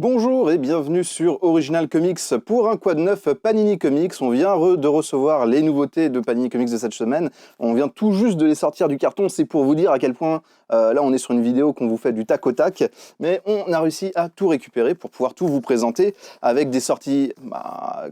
Bonjour et bienvenue sur Original Comics pour un quad neuf Panini Comics. On vient de recevoir les nouveautés de Panini Comics de cette semaine. On vient tout juste de les sortir du carton. C'est pour vous dire à quel point, là on est sur une vidéo qu'on vous fait du tac au tac. Mais on a réussi à tout récupérer pour pouvoir tout vous présenter avec des sorties,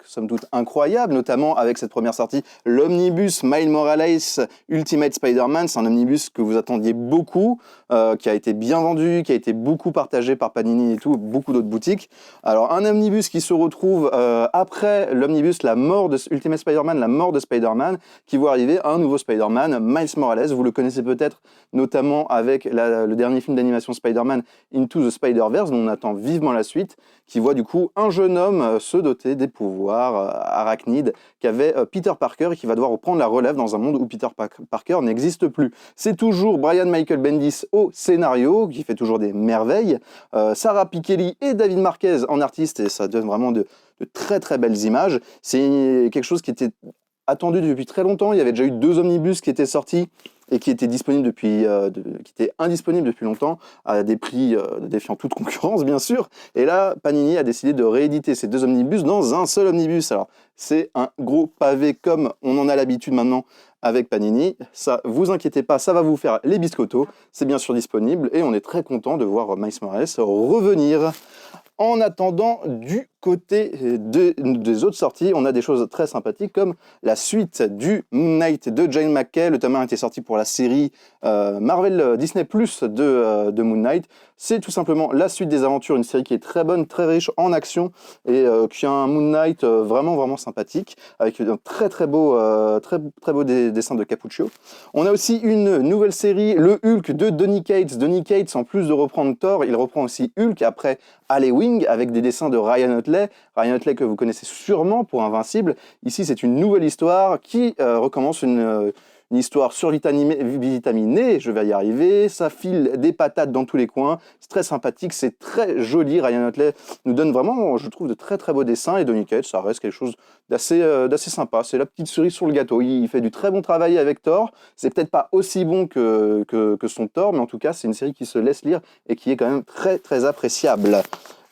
somme toute incroyables, notamment avec cette première sortie, l'Omnibus Miles Morales Ultimate Spider-Man. C'est un omnibus que vous attendiez beaucoup, qui a été bien vendu, qui a été beaucoup partagé par Panini et tout, beaucoup d'autres boutiques. Alors un omnibus qui se retrouve après l'omnibus la mort de Ultimate Spider-Man, la mort de Spider-Man, qui voit arriver un nouveau Spider-Man, Miles Morales. Vous le connaissez peut-être notamment avec le dernier film d'animation Spider-Man, Into the Spider-Verse, dont on attend vivement la suite, qui voit du coup un jeune homme se doter des pouvoirs arachnides qu'avait Peter Parker et qui va devoir reprendre la relève dans un monde où Peter Parker n'existe plus. C'est toujours Brian Michael Bendis au scénario, qui fait toujours des merveilles, Sarah Pichelli et David Marquez en artiste, et ça donne vraiment de très très belles images. C'est quelque chose qui était attendu depuis très longtemps. Il y avait déjà eu 2 omnibus qui étaient sortis et qui étaient disponibles qui étaient indisponibles depuis longtemps à des prix défiant toute concurrence bien sûr. Et là, Panini a décidé de rééditer ces 2 omnibus dans un seul omnibus. Alors c'est un gros pavé comme on en a l'habitude maintenant avec Panini. Ça, vous inquiétez pas, ça va vous faire les biscottos. C'est bien sûr disponible et on est très content de voir Miles Morales revenir. En attendant, du côté des autres sorties, on a des choses très sympathiques comme la suite du Moon Knight de Jane McKay. Le tome 1 était sorti pour la série Marvel Disney Plus de Moon Knight. C'est tout simplement la suite des aventures, une série qui est très bonne, très riche en action et qui a un Moon Knight vraiment sympathique avec un très beau dessin de Cappuccio. On a aussi une nouvelle série, le Hulk de Donny Cates. Donny Cates, en plus de reprendre Thor, il reprend aussi Hulk après Halloween avec des dessins de Ryan Otley. Ryan Otley que vous connaissez sûrement pour Invincible. Ici, c'est une nouvelle histoire qui recommence une histoire survitaminée, je vais y arriver, ça file des patates dans tous les coins, c'est très sympathique, c'est très joli. Ryan Otley nous donne vraiment, je trouve, de très beaux dessins, et Donny Cates, ça reste quelque chose d'assez sympa. C'est la petite cerise sur le gâteau. Il fait du très bon travail avec Thor, c'est peut-être pas aussi bon que son Thor, mais en tout cas, c'est une série qui se laisse lire et qui est quand même très appréciable.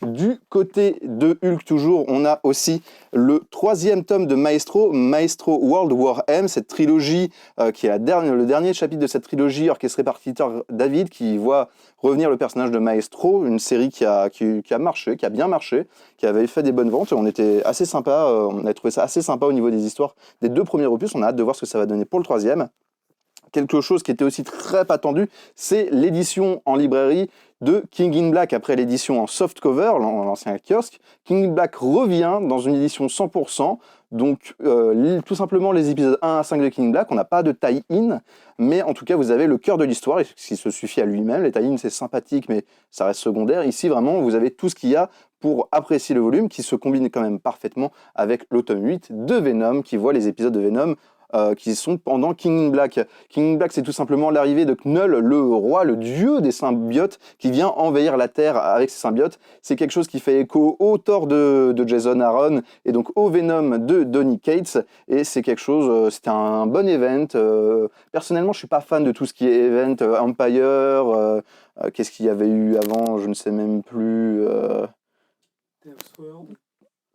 Du côté de Hulk toujours, on a aussi le 3e tome de Maestro World War M, cette trilogie qui est le dernier chapitre de cette trilogie orchestrée par Peter David, qui voit revenir le personnage de Maestro, une série qui a marché, qui a bien marché, qui avait fait des bonnes ventes. On était assez sympa, on a trouvé ça assez sympa au niveau des histoires des 2 premiers opus. On a hâte de voir ce que ça va donner pour le 3e. Quelque chose qui était aussi très attendu, c'est l'édition en librairie de King in Black. Après l'édition en softcover, l'ancien kiosque, King in Black revient dans une édition 100%. Donc tout simplement les épisodes 1 à 5 de King in Black, on n'a pas de tie-in, mais en tout cas vous avez le cœur de l'histoire, qui se suffit à lui-même. Les tie-in c'est sympathique, mais ça reste secondaire. Ici vraiment vous avez tout ce qu'il y a pour apprécier le volume, qui se combine quand même parfaitement avec l'automne 8 de Venom, qui voit les épisodes de Venom qui sont pendant King in Black. King in Black, c'est tout simplement l'arrivée de Knull, le roi, le dieu des symbiotes, qui vient envahir la Terre avec ses symbiotes. C'est quelque chose qui fait écho au Thor de Jason Aaron et donc au Venom de Donny Cates. Et c'est quelque chose, c'était un bon event. Personnellement, je suis pas fan de tout ce qui est event, Empire, qu'est-ce qu'il y avait eu avant, je ne sais même plus.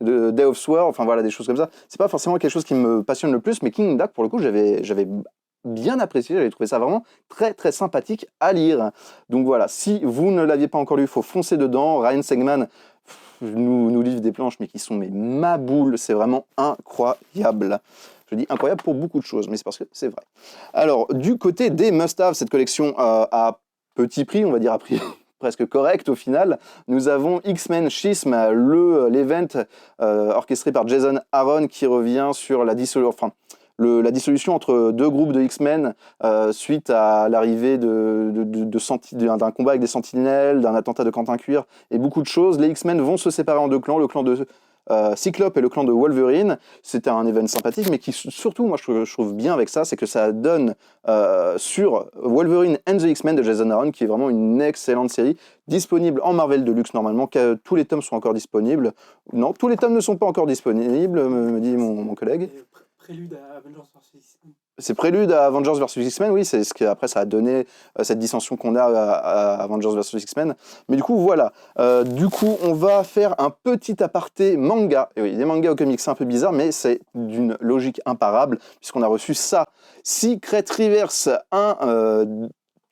De Day of Sword, enfin voilà, des choses comme ça. C'est pas forcément quelque chose qui me passionne le plus, mais King in Black, pour le coup, j'avais bien apprécié, j'avais trouvé ça vraiment très sympathique à lire. Donc voilà, si vous ne l'aviez pas encore lu, il faut foncer dedans. Ryan Segman nous livre des planches, mais qui sont ma boule, c'est vraiment incroyable. Je dis incroyable pour beaucoup de choses, mais c'est parce que c'est vrai. Alors, du côté des must-have, cette collection à petit prix, on va dire à prix presque correct au final, nous avons X-Men Schism, l'event orchestré par Jason Aaron, qui revient sur la dissolution entre 2 groupes de X-Men suite à l'arrivée d'un combat avec des sentinelles, d'un attentat de Quentin Quire et beaucoup de choses. Les X-Men vont se séparer en 2 clans, le clan de Cyclope et le clan de Wolverine. C'était un event sympathique, mais qui surtout, moi je trouve bien avec ça, c'est que ça donne sur Wolverine and the X-Men de Jason Aaron, qui est vraiment une excellente série, disponible en Marvel Deluxe normalement, tous les tomes sont encore disponibles. Non, tous les tomes ne sont pas encore disponibles, me dit mon collègue. prélude à Avengers vs X-Men. C'est prélude à Avengers vs X-Men, oui, c'est ce que après ça a donné cette dissension qu'on a à Avengers vs X-Men. Mais du coup, voilà. Du coup, on va faire un petit aparté manga. Et oui, les mangas aux comics, c'est un peu bizarre, mais c'est d'une logique imparable, puisqu'on a reçu ça. Secret Rivers, un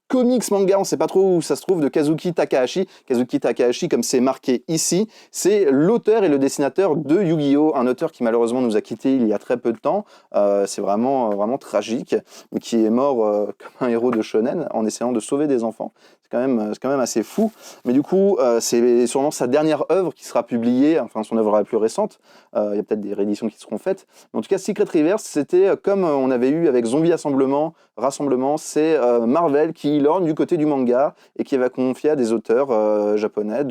comics manga, on ne sait pas trop où ça se trouve, de Kazuki Takahashi. Kazuki Takahashi, comme c'est marqué ici, c'est l'auteur et le dessinateur de Yu-Gi-Oh! Un auteur qui malheureusement nous a quittés il y a très peu de temps. C'est vraiment tragique, mais qui est mort comme un héros de shonen en essayant de sauver des enfants. C'est quand même assez fou. Mais du coup, c'est sûrement sa dernière œuvre qui sera publiée, enfin son œuvre la plus récente. Il y a peut-être des rééditions qui seront faites. Mais en tout cas, Secret Rivers, c'était comme on avait eu avec Zombie Rassemblement, c'est Marvel qui lorgne du côté du manga et qui va confier à des auteurs japonais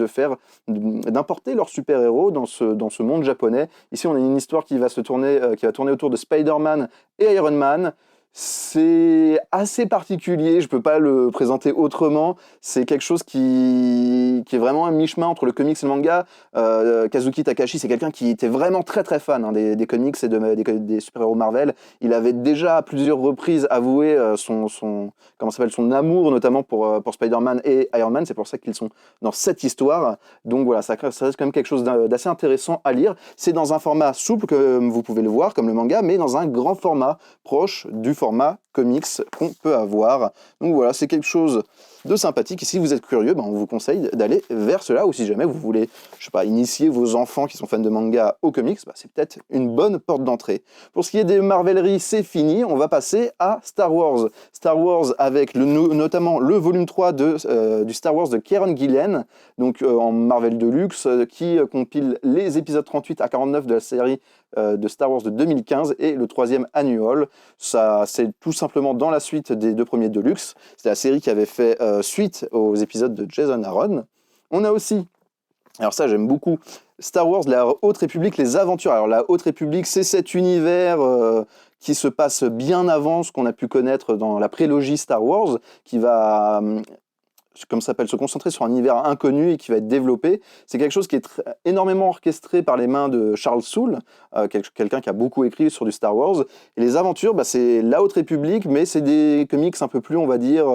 d'importer leurs super-héros dans ce monde japonais. Ici, on a une histoire qui va tourner autour de Spider-Man et Iron Man. C'est assez particulier, je peux pas le présenter autrement. C'est quelque chose qui est vraiment un mi-chemin entre le comics et le manga. Kazuki Takahashi, c'est quelqu'un qui était vraiment très très fan des comics et des super-héros Marvel. Il avait déjà à plusieurs reprises avoué son amour, notamment pour Spider-Man et Iron Man. C'est pour ça qu'ils sont dans cette histoire. Donc voilà, ça reste quand même quelque chose d'assez intéressant à lire. C'est dans un format souple, comme vous pouvez le voir, comme le manga, mais dans un grand format proche du format comics qu'on peut avoir. Donc voilà, c'est quelque chose de sympathique. Et si vous êtes curieux, on vous conseille d'aller vers cela. Ou si jamais vous voulez, je sais pas, initier vos enfants qui sont fans de manga aux comics, c'est peut-être une bonne porte d'entrée. Pour ce qui est des Marveleries, c'est fini. On va passer à Star Wars. Star Wars avec notamment le volume 3 du Star Wars de Kieron Gillen, donc en Marvel Deluxe, qui compile les épisodes 38 à 49 de la série de Star Wars de 2015 et le 3e annual. Ça, c'est tout simplement dans la suite des 2 premiers Deluxe. C'est la série qui avait fait suite aux épisodes de Jason Aaron. On a aussi, alors ça j'aime beaucoup, Star Wars, la Haute République, les aventures. Alors la Haute République, c'est cet univers qui se passe bien avant ce qu'on a pu connaître dans la prélogie Star Wars, qui va comme ça s'appelle, se concentrer sur un univers inconnu et qui va être développé. C'est quelque chose qui est énormément orchestré par les mains de Charles Soule, quelqu'un qui a beaucoup écrit sur du Star Wars. Et les aventures, c'est la Haute République, mais c'est des comics un peu plus, on va dire,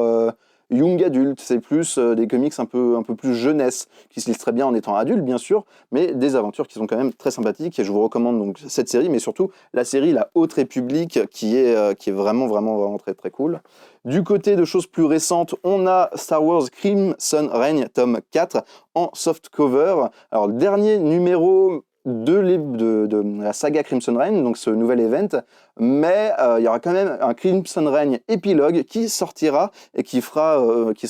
young adulte. C'est plus des comics un peu plus jeunesse, qui se lisent très bien en étant adulte, bien sûr, mais des aventures qui sont quand même très sympathiques. Et je vous recommande donc cette série, mais surtout la série La Haute République, qui est vraiment très très cool. Du côté de choses plus récentes, on a Star Wars Crimson Reign, tome 4, en soft cover. Alors, le dernier numéro de la saga Crimson Reign, donc ce nouvel event, mais il y aura quand même un Crimson Reign épilogue qui sortira et qui sera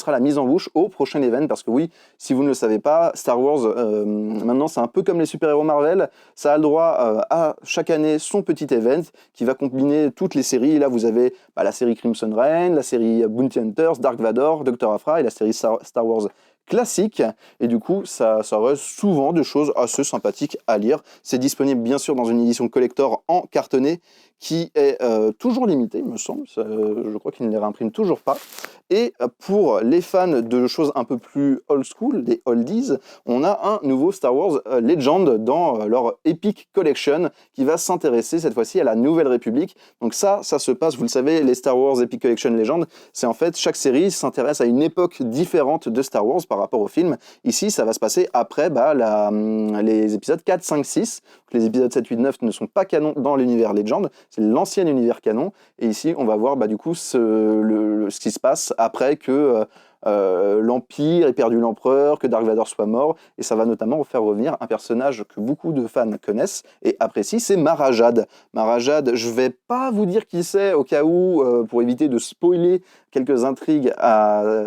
la mise en bouche au prochain event, parce que oui, si vous ne le savez pas, Star Wars, maintenant c'est un peu comme les super-héros Marvel, ça a le droit à chaque année son petit event qui va combiner toutes les séries. Là vous avez la série Crimson Reign, la série Bounty Hunters, Dark Vador, Dr. Aphra et la série Star Wars classique, et du coup ça reste souvent de choses assez sympathiques à lire. C'est disponible bien sûr dans une édition collector en cartonné qui est toujours limitée, il me semble. Je crois qu'ils ne les réimpriment toujours pas. Et pour les fans de choses un peu plus old school, des oldies, on a un nouveau Star Wars Legend dans leur Epic Collection qui va s'intéresser cette fois-ci à la Nouvelle République. Donc ça se passe, vous le savez, les Star Wars Epic Collection Legend, c'est en fait chaque série s'intéresse à une époque différente de Star Wars par rapport au film. Ici, ça va se passer après les épisodes 4, 5, 6. Les épisodes 7, 8, 9 ne sont pas canons dans l'univers Legend, c'est l'ancien univers canon. Et ici, on va voir du coup ce qui se passe après que l'Empire ait perdu l'Empereur, que Dark Vador soit mort, et ça va notamment faire revenir un personnage que beaucoup de fans connaissent et apprécient, c'est Mara Jade. Mara Jade, je vais pas vous dire qui c'est au cas où, pour éviter de spoiler quelques intrigues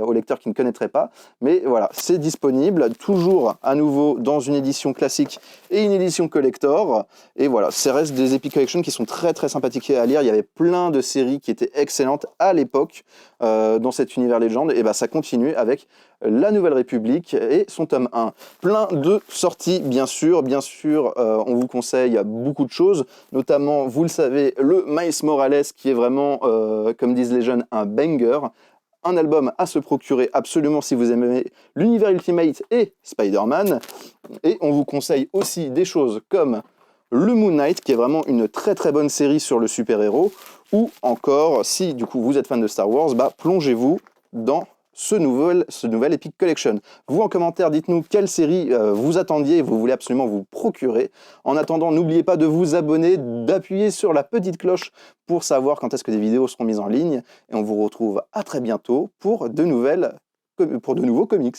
aux lecteurs qui ne connaîtraient pas, mais voilà, c'est disponible, toujours à nouveau dans une édition classique et une édition collector, et voilà, ça reste des Epic Collection qui sont très très sympathiques à lire. Il y avait plein de séries qui étaient excellentes à l'époque dans cet univers Legend, et ça continue avec la Nouvelle République et son tome 1. Plein de sorties, bien sûr, on vous conseille beaucoup de choses, notamment, vous le savez, le Miles Morales, qui est vraiment, comme disent les jeunes, un banger. Un album à se procurer absolument si vous aimez l'univers Ultimate et Spider-Man. Et on vous conseille aussi des choses comme le Moon Knight, qui est vraiment une très très bonne série sur le super-héros, ou encore, si du coup vous êtes fan de Star Wars, bah plongez-vous dans ce nouvel Epic Collection. Vous en commentaire, dites-nous quelle série vous attendiez et vous voulez absolument vous procurer. En attendant, n'oubliez pas de vous abonner, d'appuyer sur la petite cloche pour savoir quand est-ce que des vidéos seront mises en ligne. Et on vous retrouve à très bientôt pour de nouveaux comics.